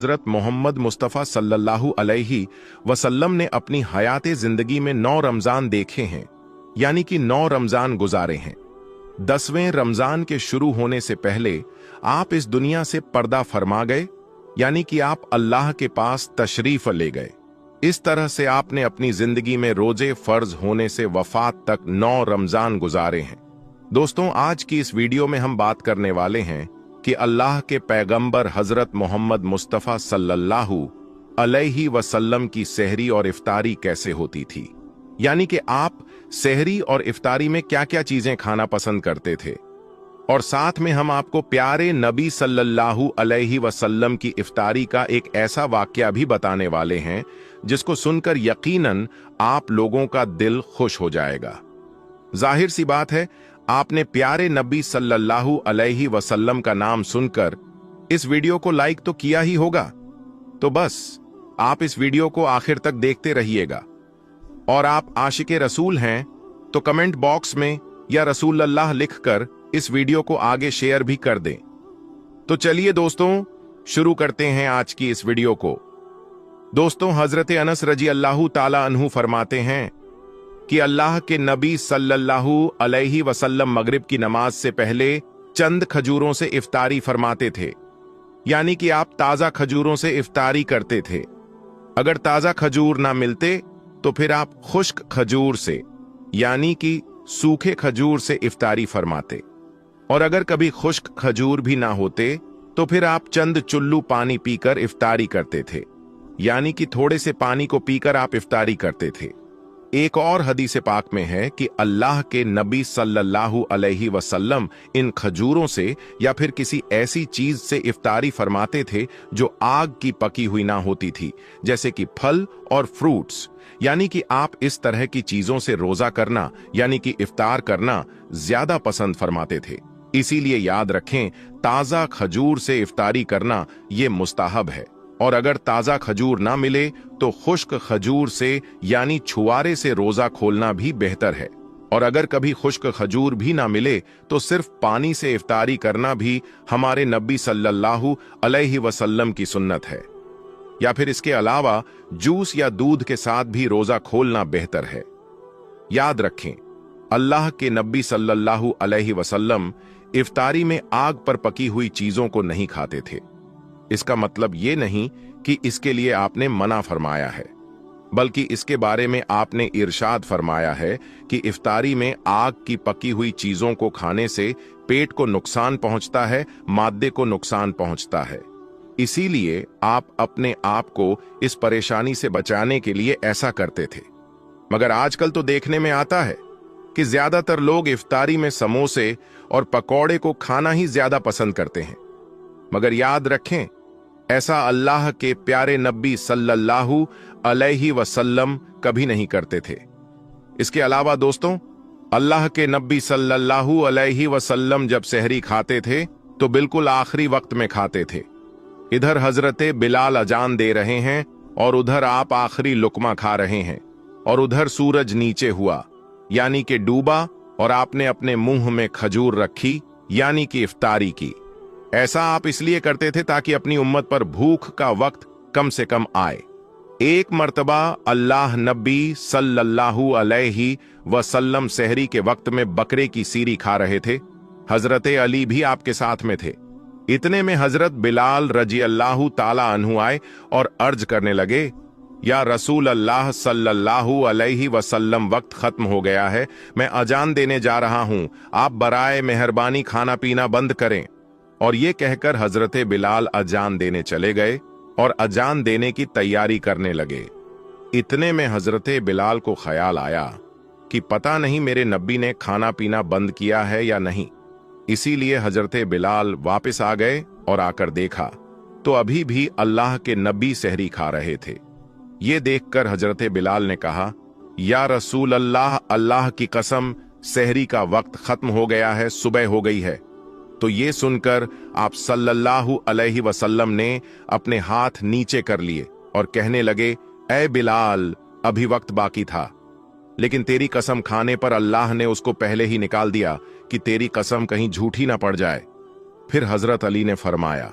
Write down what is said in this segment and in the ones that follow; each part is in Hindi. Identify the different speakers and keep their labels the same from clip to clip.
Speaker 1: हज़रत मोहम्मद मुस्तफ़ा सल्लल्लाहु अलैहि वसल्लम ने अपनी हयाते ज़िंदगी में 9 रमज़ान देखे हैं, यानी कि 9 रमज़ान गुजारे हैं। 10वें रमज़ान के शुरू होने से पहले आप इस दुनिया से पर्दा फरमा गए, यानी कि आप अल्लाह के पास तशरीफ़ ले गए। इस तरह से आपने अपनी ज़िंदगी में रोज़े फ़र्ज होने से वफ़ात तक 9 रमज़ान गुजारे हैं। दोस्तों, आज की इस वीडियो में हम बात करने वाले हैं कि अल्लाह के पैगंबर हजरत मोहम्मद मुस्तफ़ा सल्लल्लाहु अलैहि वसल्लम की सहरी और इफ्तारी कैसे होती थी, यानी कि आप सहरी और इफ्तारी में क्या क्या चीजें खाना पसंद करते थे। और साथ में हम आपको प्यारे नबी सल्लल्लाहु अलैहि वसल्लम की इफ्तारी का एक ऐसा वाकया भी बताने वाले हैं जिसको सुनकर यकीनन आप लोगों का दिल खुश हो जाएगा। जाहिर सी बात है, आपने प्यारे नबी सल्लल्लाहु अलैहि वसल्लम का नाम सुनकर इस वीडियो को लाइक तो किया ही होगा। तो बस आप इस वीडियो को आखिर तक देखते रहिएगा। और आप आशिके रसूल हैं तो कमेंट बॉक्स में या रसूल अल्लाह लिखकर इस वीडियो को आगे शेयर भी कर दें। तो चलिए दोस्तों, शुरू करते हैं आज की इस वीडियो को। दोस्तों, हजरत अनस रजी अल्लाह ताला अन्हु फरमाते हैं कि अल्लाह के नबी सल्लल्लाहु अलैहि वसल्लम मगरिब की नमाज से पहले चंद खजूरों से इफ्तारी फरमाते थे, यानी कि आप ताजा खजूरों से इफ्तारी करते थे। अगर ताजा खजूर ना मिलते तो फिर आप खुश्क खजूर से, यानी कि सूखे खजूर से इफ्तारी फरमाते। और अगर कभी खुश्क खजूर भी ना होते तो फिर आप चंद चुल्लू पानी पीकर इफ्तारी करते थे, यानी कि थोड़े से पानी को पीकर आप इफ्तारी करते थे। एक और हदीस पाक में है कि अल्लाह के नबी सल्लल्लाहु अलैहि वसल्लम इन खजूरों से या फिर किसी ऐसी चीज से इफ्तारी फरमाते थे जो आग की पकी हुई ना होती थी, जैसे कि फल और फ्रूट्स, यानी कि आप इस तरह की चीजों से रोजा करना यानी कि इफ्तार करना ज्यादा पसंद फरमाते थे। इसीलिए याद रखें, ताजा खजूर से इफ्तारी करना ये मुस्ताहब है। और अगर ताजा खजूर ना मिले तो खुश्क खजूर से यानी छुआरे से रोजा खोलना भी बेहतर है। और अगर कभी खुश्क खजूर भी ना मिले तो सिर्फ पानी से इफ्तारी करना भी हमारे नबी सल्लल्लाहु अलैहि वसल्लम की सुन्नत है। या फिर इसके अलावा जूस या दूध के साथ भी रोजा खोलना बेहतर है। याद रखें, अल्लाह के नबी सल्लल्लाहु अलैहि वसल्लम इफ्तारी में आग पर पकी हुई चीजों को नहीं खाते थे। इसका मतलब ये नहीं कि इसके लिए आपने मना फरमाया है, बल्कि इसके बारे में आपने इरशाद फरमाया है कि इफ्तारी में आग की पकी हुई चीजों को खाने से पेट को नुकसान पहुंचता है, मादे को नुकसान पहुंचता है। इसीलिए आप अपने आप को इस परेशानी से बचाने के लिए ऐसा करते थे। मगर आजकल तो देखने में आता है कि ज्यादातर लोग इफ्तारी में समोसे और पकौड़े को खाना ही ज्यादा पसंद करते हैं। मगर याद रखें, ऐसा अल्लाह के प्यारे नबी सल्लल्लाहु अलैहि वसल्लम कभी नहीं करते थे। इसके अलावा दोस्तों, अल्लाह के नबी सल्लल्लाहु अलैहि वसल्लम जब सहरी खाते थे तो बिल्कुल आखिरी वक्त में खाते थे। इधर हजरत बिलाल अजान दे रहे हैं और उधर आप आखिरी लुकमा खा रहे हैं, और उधर सूरज नीचे हुआ यानी कि डूबा, और आपने अपने मुंह में खजूर रखी यानी कि इफ्तारी की। ऐसा आप इसलिए करते थे ताकि अपनी उम्मत पर भूख का वक्त कम से कम आए। एक मर्तबा अल्लाह नबी सल्लल्लाहु अलैहि वसल्लम सहरी के वक्त में बकरे की सीरी खा रहे थे। हजरत अली भी आपके साथ में थे। इतने में हजरत बिलाल रजी अल्लाह ताला अन्हु आए और अर्ज करने लगे, या रसूल अल्लाह सल्लल्लाहु अलैहि वसल्लम, वक्त खत्म हो गया है, मैं अजान देने जा रहा हूं, आप बराए मेहरबानी खाना पीना बंद करें। और ये कहकर हजरत बिलाल अजान देने चले गए और अजान देने की तैयारी करने लगे। इतने में हजरत बिलाल को ख्याल आया कि पता नहीं मेरे नबी ने खाना पीना बंद किया है या नहीं। इसीलिए हजरत बिलाल वापस आ गए और आकर देखा तो अभी भी अल्लाह के नबी सहरी खा रहे थे। ये देखकर हजरत बिलाल ने कहा, या रसूल अल्लाह, अल्लाह की कसम, सहरी का वक्त खत्म हो गया है, सुबह हो गई है। तो ये सुनकर आप सल्लल्लाहु अलैहि वसल्लम ने अपने हाथ नीचे कर लिए और कहने लगे, ऐ बिलाल, अभी वक्त बाकी था, लेकिन तेरी कसम खाने पर अल्लाह ने उसको पहले ही निकाल दिया कि तेरी कसम कहीं झूठी ना पड़ जाए। फिर हजरत अली ने फरमाया,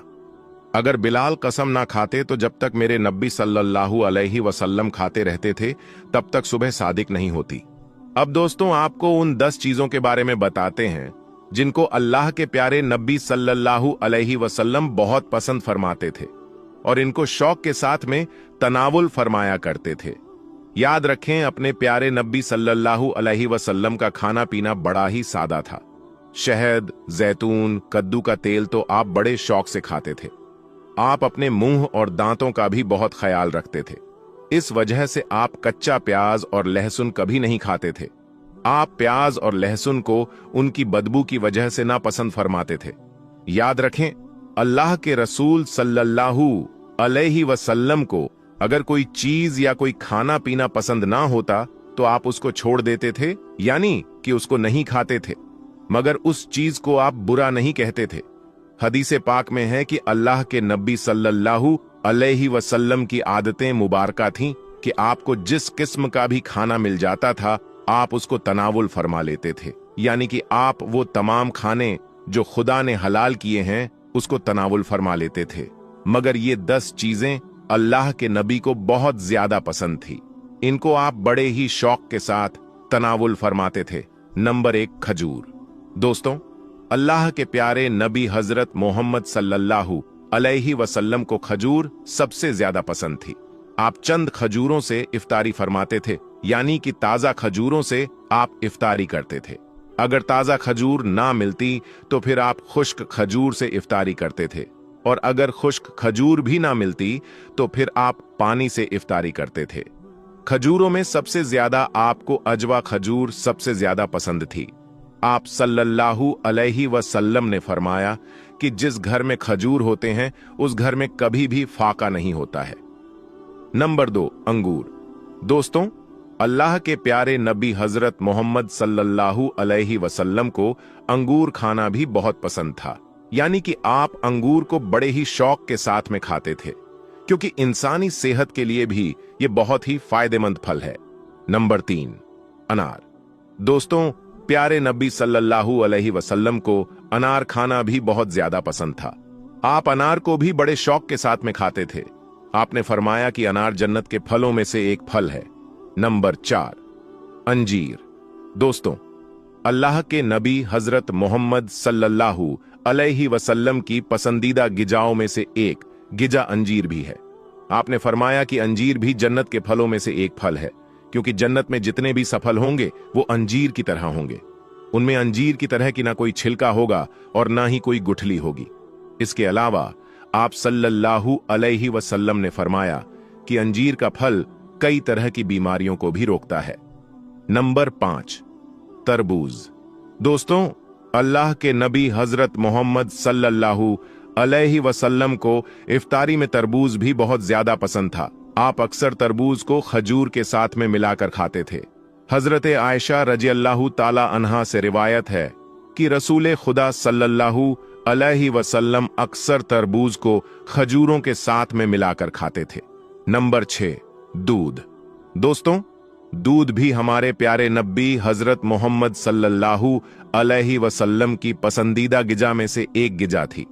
Speaker 1: अगर बिलाल कसम ना खाते तो जब तक मेरे नबी सल्लल्लाहु अलैहि वसल्लम खाते रहते थे तब तक सुबह सादिक नहीं होती। अब दोस्तों आपको उन 10 चीजों के बारे में बताते हैं जिनको अल्लाह के प्यारे नबी सल्लल्लाहु अलैहि वसल्लम बहुत पसंद फरमाते थे और इनको शौक के साथ में तनावुल फरमाया करते थे। याद रखें, अपने प्यारे नबी सल्लल्लाहु अलैहि वसल्लम का खाना पीना बड़ा ही सादा था। शहद, जैतून, कद्दू का तेल तो आप बड़े शौक से खाते थे। आप अपने मुंह और दांतों का भी बहुत ख्याल रखते थे। इस वजह से आप कच्चा प्याज और लहसुन कभी नहीं खाते थे। आप प्याज और लहसुन को उनकी बदबू की वजह से नापसंद फरमाते थे। याद रखें, अल्लाह के रसूल सल्लल्लाहु अलैहि वसल्लम को अगर कोई चीज या कोई खाना पीना पसंद ना होता तो आप उसको छोड़ देते थे, यानी कि उसको नहीं खाते थे, मगर उस चीज को आप बुरा नहीं कहते थे। हदीसे पाक में है कि अल्लाह के नबी सल्लल्लाहु अलैहि वसल्लम की आदतें मुबारका थीं कि आपको जिस किस्म का भी खाना मिल जाता था आप उसको तनावुल फरमा लेते थे, यानी कि आप वो तमाम खाने जो खुदा ने हलाल किए हैं उसको तनावुल फरमा लेते थे। मगर ये 10 चीजें अल्लाह के नबी को बहुत ज्यादा पसंद थी। इनको आप बड़े ही शौक के साथ तनावुल फरमाते थे। नंबर 1, खजूर। दोस्तों, अल्लाह के प्यारे नबी हजरत मोहम्मद सल्लल्लाहु अलैहि वसल्लम को खजूर सबसे ज्यादा पसंद थी। आप चंद खजूरों से इफ्तारी फरमाते थे, यानी कि ताजा खजूरों से आप इफ्तारी करते थे। अगर ताजा खजूर ना मिलती तो फिर आप खुश्क खजूर से इफ्तारी करते थे, और अगर खुश्क खजूर भी ना मिलती तो फिर आप पानी से इफ्तारी करते थे। खजूरों में सबसे ज्यादा आपको अजवा खजूर सबसे ज्यादा पसंद थी। आप सल्लल्लाहु अलैहि वसल्लम ने फरमाया कि जिस घर में खजूर होते हैं उस घर में कभी भी फाका नहीं होता है। नंबर 2, अंगूर। दोस्तों, अल्लाह के प्यारे नबी हजरत मोहम्मद सल्लल्लाहु अलैहि वसल्लम को अंगूर खाना भी बहुत पसंद था, यानी कि आप अंगूर को बड़े ही शौक के साथ में खाते थे, क्योंकि इंसानी सेहत के लिए भी ये बहुत ही फायदेमंद फल है। नंबर 3, अनार। दोस्तों, प्यारे नबी सल्लल्लाहु अलैहि वसल्लम को अनार खाना भी बहुत ज्यादा पसंद था। आप अनार को भी बड़े शौक के साथ में खाते थे। आपने फरमाया कि अनार जन्नत के फलों में से एक फल है। नंबर 4, अंजीर। दोस्तों, अल्लाह के नबी हजरत मोहम्मद सल्लल्लाहु अलैहि वसल्लम की पसंदीदा गिजाओं में से एक गिजा अंजीर भी है। आपने फरमाया कि अंजीर भी जन्नत के फलों में से एक फल है, क्योंकि जन्नत में जितने भी सफल होंगे वो अंजीर की तरह होंगे। उनमें अंजीर की तरह की ना कोई छिलका होगा और ना ही कोई गुठली होगी। इसके अलावा आप सल्लल्लाहु अलैहि वसल्लम ने फरमाया कि अंजीर का फल कई तरह की बीमारियों को भी रोकता है। नंबर 5, तरबूज। दोस्तों, अल्लाह के नबी हजरत मोहम्मद सल्लल्लाहु अलैहि वसल्लम को इफ्तारी में तरबूज भी बहुत ज्यादा पसंद था। आप अक्सर तरबूज को खजूर के साथ में मिलाकर खाते थे। हजरत आयशा रज़ियल्लाहु ताला अन्हा से रिवायत है कि रसूल खुदा सल्लल्लाहु अलैहि वसल्लम अक्सर तरबूज को खजूरों के साथ में मिलाकर खाते थे। नंबर 6, दूध। दोस्तों, दूध भी हमारे प्यारे नबी हजरत मोहम्मद सल्लल्लाहु अलैहि वसल्लम की पसंदीदा गिजा में से एक गिजा थी।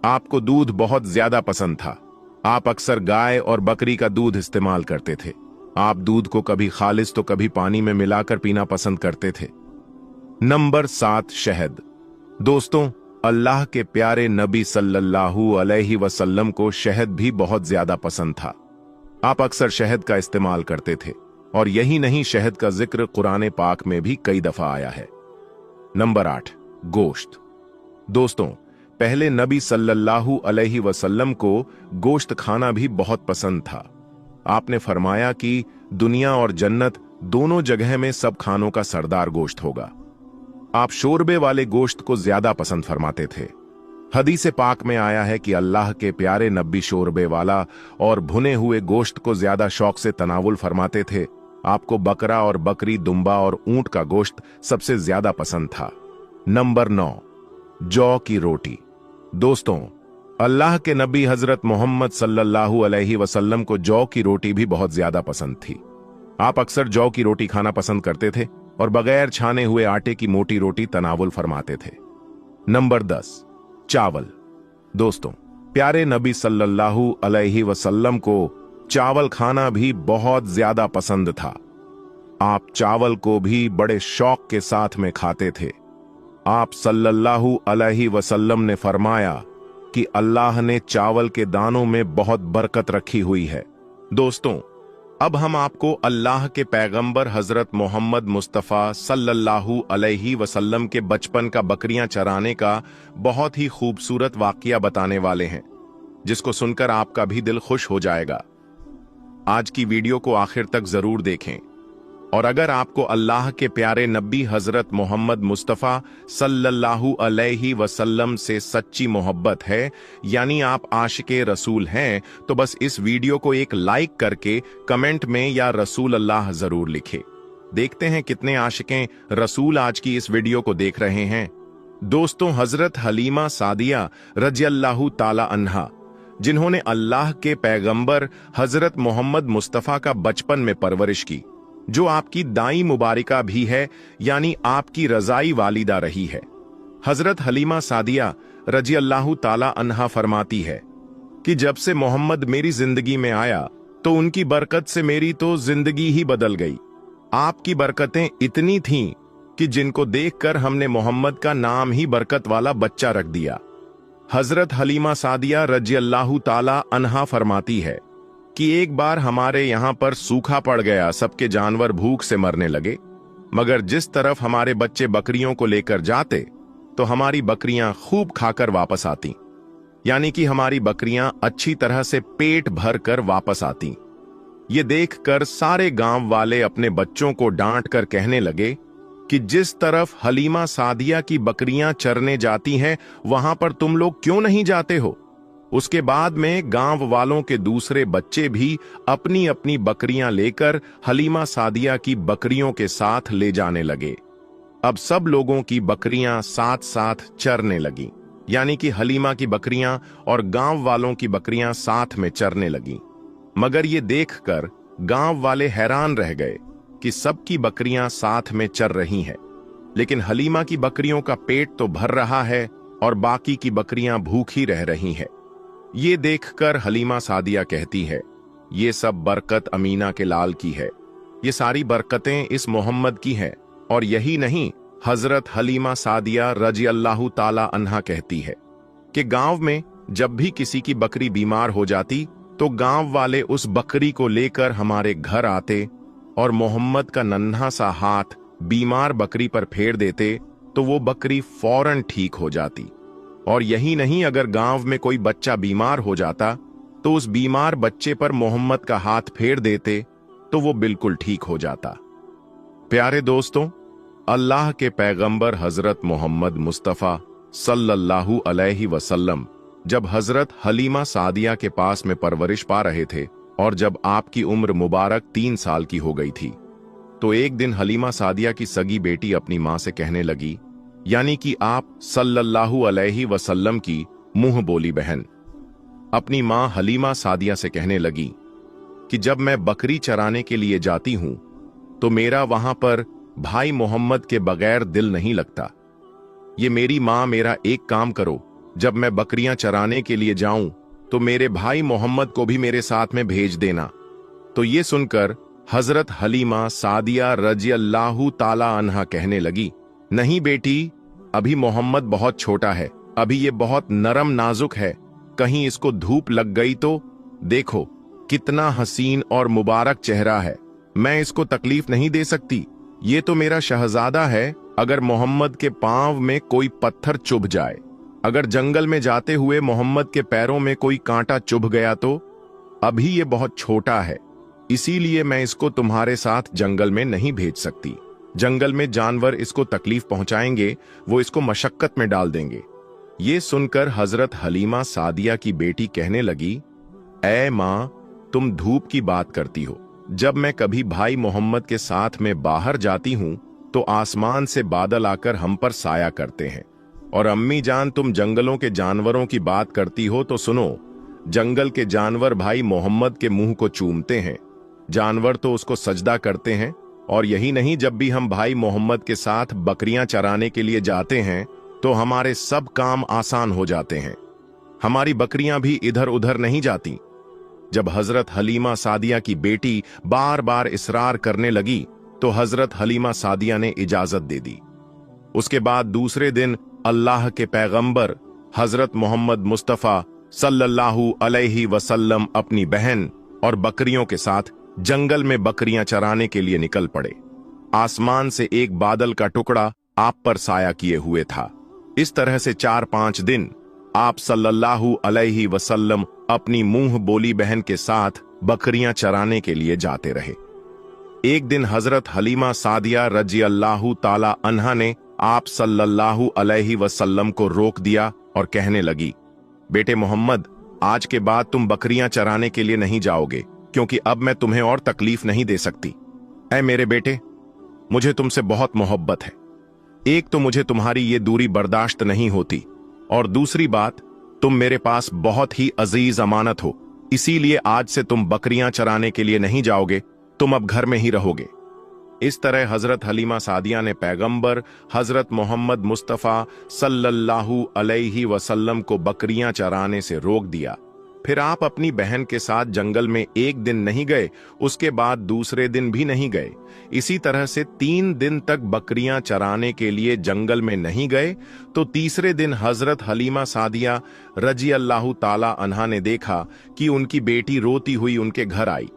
Speaker 1: आपको दूध बहुत ज्यादा पसंद था। आप अक्सर गाय और बकरी का दूध इस्तेमाल करते थे। आप दूध को कभी खालिस तो कभी पानी में मिलाकर पीना पसंद करते थे। नंबर 7, शहद। दोस्तों, अल्लाह के प्यारे नबी सल्लल्लाहु अलैहि वसल्लम को शहद भी बहुत ज्यादा पसंद था। आप अक्सर शहद का इस्तेमाल करते थे, और यही नहीं, शहद का जिक्र कुरान पाक में भी कई दफा आया है। नंबर 8, गोश्त। दोस्तों, पहले नबी सल्लल्लाहु अलैहि वसल्लम को गोश्त खाना भी बहुत पसंद था। आपने फरमाया कि दुनिया और जन्नत दोनों जगह में सब खानों का सरदार गोश्त होगा। आप शोरबे वाले गोश्त को ज्यादा पसंद फरमाते थे। हदीस पाक में आया है कि अल्लाह के प्यारे नबी शोरबे वाला और भुने हुए गोश्त को ज्यादा शौक से तनावुल फरमाते थे। आपको बकरा और बकरी, दुम्बा और ऊंट का गोश्त सबसे ज्यादा पसंद था। नंबर 9, जौ की रोटी। दोस्तों, अल्लाह के नबी हजरत मोहम्मद सल्लल्लाहु अलैहि वसल्लम को जौ की रोटी भी बहुत ज्यादा पसंद थी। आप अक्सर जौ की रोटी खाना पसंद करते थे और बगैर छाने हुए आटे की मोटी रोटी तनावुल फरमाते थे। नंबर 10, चावल। दोस्तों, प्यारे नबी सल्लल्लाहु अलैहि वसल्लम को चावल खाना भी बहुत ज्यादा पसंद था। आप चावल को भी बड़े शौक के साथ में खाते थे। आप सल्लल्लाहु अलैहि वसल्लम ने फरमाया कि अल्लाह ने चावल के दानों में बहुत बरकत रखी हुई है। दोस्तों, अब हम आपको अल्लाह के पैगंबर हजरत मोहम्मद मुस्तफ़ा सल्लल्लाहु अलैहि वसल्लम के बचपन का बकरियां चराने का बहुत ही खूबसूरत वाकया बताने वाले हैं, जिसको सुनकर आपका भी दिल खुश हो जाएगा। आज की वीडियो को आखिर तक जरूर देखें, और अगर आपको अल्लाह के प्यारे नबी हजरत मोहम्मद मुस्तफ़ा सल्लल्लाहु अलैहि वसल्लम से सच्ची मोहब्बत है, यानी आप आशिके रसूल हैं, तो बस इस वीडियो को एक लाइक करके कमेंट में या रसूल अल्लाह जरूर लिखें। देखते हैं कितने आशिकें रसूल आज की इस वीडियो को देख रहे हैं। दोस्तों, हजरत हलीमा सादिया रज़ियल्लाहु ताला अन्हा, जिन्होंने अल्लाह के पैगंबर हजरत मोहम्मद मुस्तफ़ा का बचपन में परवरिश की, जो आपकी दाई मुबारिका भी है, यानी आपकी रजाई वालिदा रही है। हजरत हलीमा सादिया रज़ियल्लाहु ताला अन्हा फरमाती है कि जब से मोहम्मद मेरी जिंदगी में आया तो उनकी बरकत से मेरी तो जिंदगी ही बदल गई। आपकी बरकतें इतनी थीं कि जिनको देखकर हमने मोहम्मद का नाम ही बरकत वाला बच्चा रख दिया। हजरत हलीमा सादिया रज़ियल्लाहु ताला अन्हा फरमाती है कि एक बार हमारे यहां पर सूखा पड़ गया, सबके जानवर भूख से मरने लगे, मगर जिस तरफ हमारे बच्चे बकरियों को लेकर जाते तो हमारी बकरियां खूब खाकर वापस आती, यानी कि हमारी बकरियां अच्छी तरह से पेट भर कर वापस आती। ये देखकर सारे गांव वाले अपने बच्चों को डांट कर कहने लगे कि जिस तरफ हलीमा सादिया की बकरियां चरने जाती हैं, वहां पर तुम लोग क्यों नहीं जाते हो। उसके बाद में गांव वालों के दूसरे बच्चे भी अपनी अपनी बकरियां लेकर हलीमा सादिया की बकरियों के साथ ले जाने लगे। अब सब लोगों की बकरियां साथ साथ चरने लगीं, यानी कि हलीमा की बकरियां और गांव वालों की बकरियां साथ में चरने लगीं। मगर ये देखकर गांव वाले हैरान रह गए कि सबकी बकरियां साथ में चर रही हैं, लेकिन हलीमा की बकरियों का पेट तो भर रहा है और बाकी की बकरियां भूखी रह रही हैं। ये देखकर हलीमा सादिया कहती है, ये सब बरकत अमीना के लाल की है, ये सारी बरकतें इस मोहम्मद की हैं। और यही नहीं, हजरत हलीमा सादिया रज़ियल्लाहु ताला अन्हा कहती है कि गांव में जब भी किसी की बकरी बीमार हो जाती तो गांव वाले उस बकरी को लेकर हमारे घर आते और मोहम्मद का नन्हा सा हाथ बीमार बकरी पर फेर देते तो वो बकरी फौरन ठीक हो जाती। और यही नहीं, अगर गांव में कोई बच्चा बीमार हो जाता तो उस बीमार बच्चे पर मोहम्मद का हाथ फेर देते तो वो बिल्कुल ठीक हो जाता। प्यारे दोस्तों, अल्लाह के पैगंबर हजरत मोहम्मद मुस्तफ़ा सल्लल्लाहु अलैहि वसल्लम जब हजरत हलीमा सादिया के पास में परवरिश पा रहे थे और जब आपकी उम्र मुबारक 3 साल की हो गई थी, तो एक दिन हलीमा सादिया की सगी बेटी अपनी मां से कहने लगी, यानी कि आप सल्लल्लाहु अलैहि वसल्लम की मुंह बोली बहन, अपनी मां हलीमा सादिया से कहने लगी कि जब मैं बकरी चराने के लिए जाती हूं तो मेरा वहां पर भाई मोहम्मद के बगैर दिल नहीं लगता। ये मेरी मां, मेरा एक काम करो, जब मैं बकरियां चराने के लिए जाऊं तो मेरे भाई मोहम्मद को भी मेरे साथ में भेज देना। तो ये सुनकर हजरत हलीमा सादिया रज़ियल्लाहु ताला अन्हा कहने लगी, नहीं बेटी, अभी मोहम्मद बहुत छोटा है, अभी ये बहुत नरम नाजुक है, कहीं इसको धूप लग गई तो देखो कितना हसीन और मुबारक चेहरा है, मैं इसको तकलीफ नहीं दे सकती। ये तो मेरा शहजादा है, अगर मोहम्मद के पांव में कोई पत्थर चुभ जाए, अगर जंगल में जाते हुए मोहम्मद के पैरों में कोई कांटा चुभ गया तो अभी ये बहुत छोटा है, इसीलिए मैं इसको तुम्हारे साथ जंगल में नहीं भेज सकती। जंगल में जानवर इसको तकलीफ पहुंचाएंगे, वो इसको मशक्कत में डाल देंगे। ये सुनकर हजरत हलीमा सादिया की बेटी कहने लगी, ऐ मां, तुम धूप की बात करती हो, जब मैं कभी भाई मोहम्मद के साथ में बाहर जाती हूं तो आसमान से बादल आकर हम पर साया करते हैं। और अम्मी जान, तुम जंगलों के जानवरों की बात करती हो तो सुनो, जंगल के जानवर भाई मोहम्मद के मुंह को चूमते हैं, जानवर तो उसको सजदा करते हैं। और यही नहीं, जब भी हम भाई मोहम्मद के साथ बकरियां चराने के लिए जाते हैं तो हमारे सब काम आसान हो जाते हैं। हमारी बकरियां भी इधर उधर नहीं जाती। जब हजरत हलीमा सादिया की बेटी बार बार इसरार करने लगी तो हजरत हलीमा सादिया ने इजाजत दे दी। उसके बाद दूसरे दिन अल्लाह के पैगंबर हजरत मोहम्मद मुस्तफ़ा सल्लल्लाहु अलैहि वसल्लम अपनी बहन और बकरियों के साथ जंगल में बकरियां चराने के लिए निकल पड़े। आसमान से एक बादल का टुकड़ा आप पर साया किए हुए था। इस तरह से 4-5 दिन आप सल्लल्लाहु अलैहि वसल्लम अपनी मुंह बोली बहन के साथ बकरियां चराने के लिए जाते रहे। एक दिन हजरत हलीमा सादिया रजी अल्लाहु ताला अन्हा ने आप सल्लल्लाहु अलैहि वसल्लम को रोक दिया और कहने लगी, बेटे मोहम्मद, आज के बाद तुम बकरियां चराने के लिए नहीं जाओगे, क्योंकि अब मैं तुम्हें और तकलीफ नहीं दे सकती। ऐ मेरे बेटे, मुझे तुमसे बहुत मोहब्बत है। एक तो मुझे तुम्हारी ये दूरी बर्दाश्त नहीं होती, और दूसरी बात, तुम मेरे पास बहुत ही अजीज अमानत हो, इसीलिए आज से तुम बकरियां चराने के लिए नहीं जाओगे, तुम अब घर में ही रहोगे। इस तरह हजरत हलीमा सादिया ने पैगंबर हजरत मोहम्मद मुस्तफ़ा सल्लल्लाहु अलैहि वसल्लम को बकरियां चराने से रोक दिया। फिर आप अपनी बहन के साथ जंगल में एक दिन नहीं गए, उसके बाद दूसरे दिन भी नहीं गए। इसी तरह से 3 दिन तक बकरियां चराने के लिए जंगल में नहीं गए तो तीसरे दिन हजरत हलीमा सादिया रजी अल्लाहु ताला अन्हा ने देखा कि उनकी बेटी रोती हुई उनके घर आई।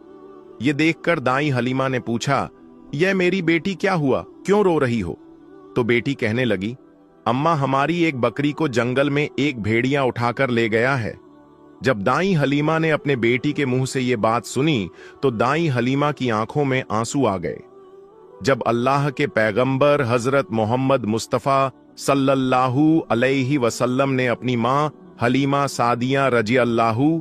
Speaker 1: ये देखकर दाई हलीमा ने पूछा, यह मेरी बेटी क्या हुआ, क्यों रो रही हो? तो बेटी कहने लगी, अम्मा, हमारी एक बकरी को जंगल में एक भेड़िया उठाकर ले गया है। जब दाई हलीमा ने अपने बेटी के मुंह से ये बात सुनी तो दाई हलीमा की आंखों में आंसू आ गए। जब अल्लाह के पैगंबर हजरत मोहम्मद मुस्तफ़ा सल्लल्लाहु अलैहि वसल्लम ने अपनी मां हलीमा सादिया रजी अल्लाहु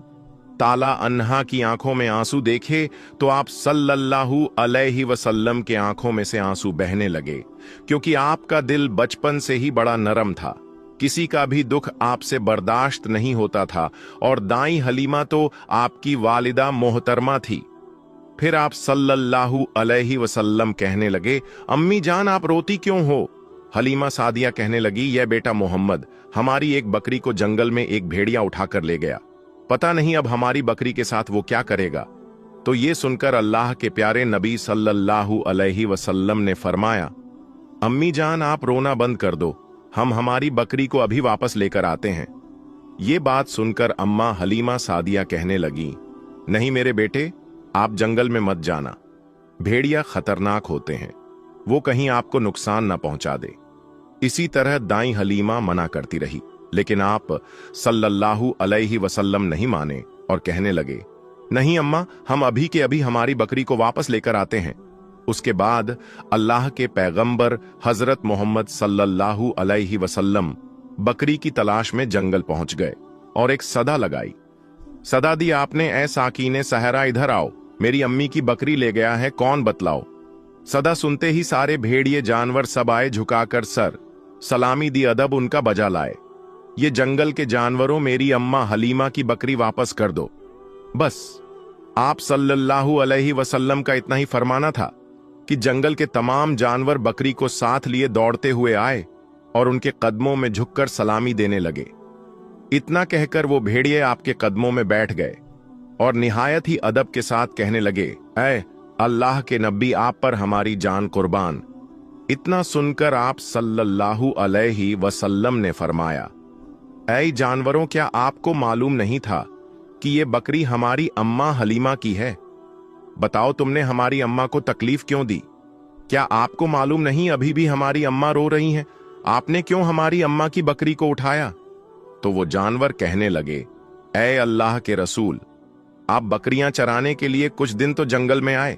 Speaker 1: ताला अन्हा की आंखों में आंसू देखे तो आप सल्लल्लाहु अलैहि वसल्लम के आंखों में से आंसू बहने लगे, क्योंकि आपका दिल बचपन से ही बड़ा नरम था। किसी का भी दुख आपसे बर्दाश्त नहीं होता था, और दाई हलीमा तो आपकी वालिदा मोहतरमा थी। फिर आप सल्लल्लाहु अलैहि वसल्लम कहने लगे, अम्मी जान, आप रोती क्यों हो? हलीमा सादिया कहने लगी, यह बेटा मोहम्मद हमारी एक बकरी को जंगल में एक भेड़िया उठाकर ले गया, पता नहीं अब हमारी बकरी के साथ वो क्या करेगा। तो ये सुनकर अल्लाह के प्यारे नबी सल्लल्लाहु अलैहि वसल्लम ने फरमाया, अम्मी जान, आप रोना बंद कर दो, हम हमारी बकरी को अभी वापस लेकर आते हैं। ये बात सुनकर अम्मा हलीमा सादिया कहने लगी, नहीं मेरे बेटे, आप जंगल में मत जाना, भेड़िया खतरनाक होते हैं, वो कहीं आपको नुकसान ना पहुंचा दे। इसी तरह दाई हलीमा मना करती रही, लेकिन आप सल्लल्लाहु अलैहि वसल्लम नहीं माने और कहने लगे, नहीं अम्मा, हम अभी के अभी हमारी बकरी को वापस लेकर आते हैं। उसके बाद अल्लाह के पैगंबर हजरत मोहम्मद सल्लल्लाहु अलैहि वसल्लम बकरी की तलाश में जंगल पहुंच गए और एक सदा लगाई। सदा दी आपने, ऐ साकीने सहरा, इधर आओ, मेरी अम्मी की बकरी ले गया है, कौन बतलाओ। सदा सुनते ही सारे भेड़िए जानवर सब आए, झुकाकर सर सलामी दी, अदब उनका बजा लाए। ये जंगल के जानवरों, मेरी अम्मा हलीमा की बकरी वापस कर दो। बस आप सल्लल्लाहु अलैहि वसल्लम का इतना ही फरमाना था कि जंगल के तमाम जानवर बकरी को साथ लिए दौड़ते हुए आए और उनके कदमों में झुककर सलामी देने लगे। इतना कहकर वो भेड़िए आपके कदमों में बैठ गए और निहायत ही अदब के साथ कहने लगे, ऐ अल्लाह के नबी, आप पर हमारी जान कुर्बान। इतना सुनकर आप सल्लल्लाहु अलैहि वसल्लम ने फरमाया, ऐ जानवरों, क्या आपको मालूम नहीं था कि ये बकरी हमारी अम्मा हलीमा की है? बताओ, तुमने हमारी अम्मा को तकलीफ क्यों दी? क्या आपको मालूम नहीं अभी भी हमारी अम्मा रो रही हैं? आपने क्यों हमारी अम्मा की बकरी को उठाया? तो वो जानवर कहने लगे, ऐ अल्लाह के रसूल, आप बकरियां चराने के लिए कुछ दिन तो जंगल में आए,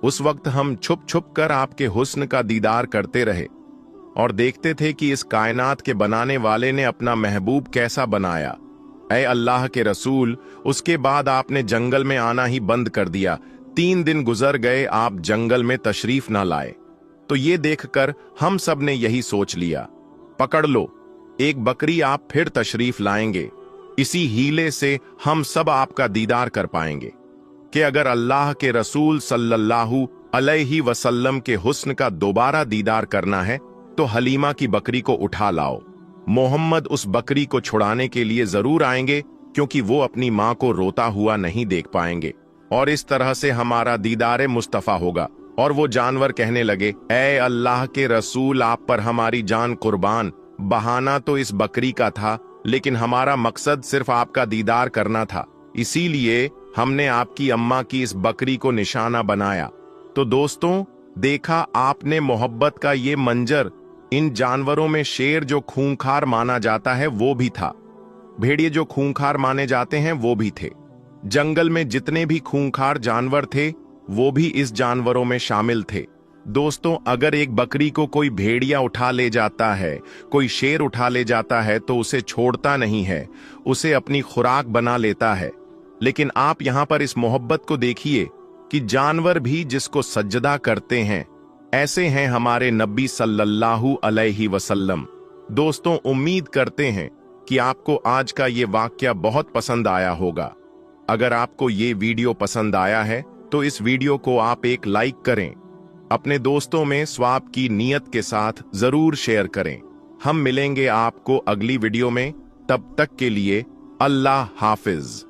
Speaker 1: उस वक्त हम छुप छुप कर आपके हुस्न का दीदार करते रहे और देखते थे कि इस कायनात के बनाने वाले ने अपना महबूब कैसा बनाया। ऐ अल्लाह के रसूल, उसके बाद आपने जंगल में आना ही बंद कर दिया। 3 दिन गुजर गए, आप जंगल में तशरीफ ना लाए। तो ये देखकर हम सब ने यही सोच लिया, पकड़ लो, एक बकरी आप फिर तशरीफ लाएंगे, इसी हीले से हम सब आपका दीदार कर पाएंगे कि अगर अल्लाह के रसूल सल्लल्लाहु अलैहि वसल्लम के हुस्न का दोबारा दीदार करना है तो हलीमा की बकरी को उठा लाओ। मोहम्मद उस बकरी को छुड़ाने के लिए जरूर आएंगे क्योंकि वो अपनी माँ को रोता हुआ नहीं देख पाएंगे। और इस तरह से हमारा दीदारे मुस्तफा होगा। और वो जानवर कहने लगे, ऐ अल्लाह के रसूल, आप पर हमारी जान कुर्बान। बहाना तो इस बकरी का था, लेकिन हमारा मकसद सिर्फ आपका दीदार करना था, इसीलिए हमने आपकी अम्मा की इस बकरी को निशाना बनाया। तो दोस्तों, देखा आपने मोहब्बत का ये मंजर। इन जानवरों में शेर जो खूंखार माना जाता है वो भी था, भेड़िए जो खूंखार माने जाते हैं वो भी थे। जंगल में जितने भी खूंखार जानवर थे वो भी इस जानवरों में शामिल थे। दोस्तों, अगर एक बकरी को कोई भेड़िया उठा ले जाता है, कोई शेर उठा ले जाता है, तो उसे छोड़ता नहीं है, उसे अपनी खुराक बना लेता है। लेकिन आप यहां पर इस मोहब्बत को देखिए कि जानवर भी जिसको सजदा करते हैं, ऐसे हैं हमारे नबी सल्लल्लाहु अलैहि वसल्लम। दोस्तों, उम्मीद करते हैं कि आपको आज का ये वाक्या बहुत पसंद आया होगा। अगर आपको ये वीडियो पसंद आया है तो इस वीडियो को आप एक लाइक करें, अपने दोस्तों में स्वाब की नीयत के साथ जरूर शेयर करें। हम मिलेंगे आपको अगली वीडियो में, तब तक के लिए अल्लाह हाफिज।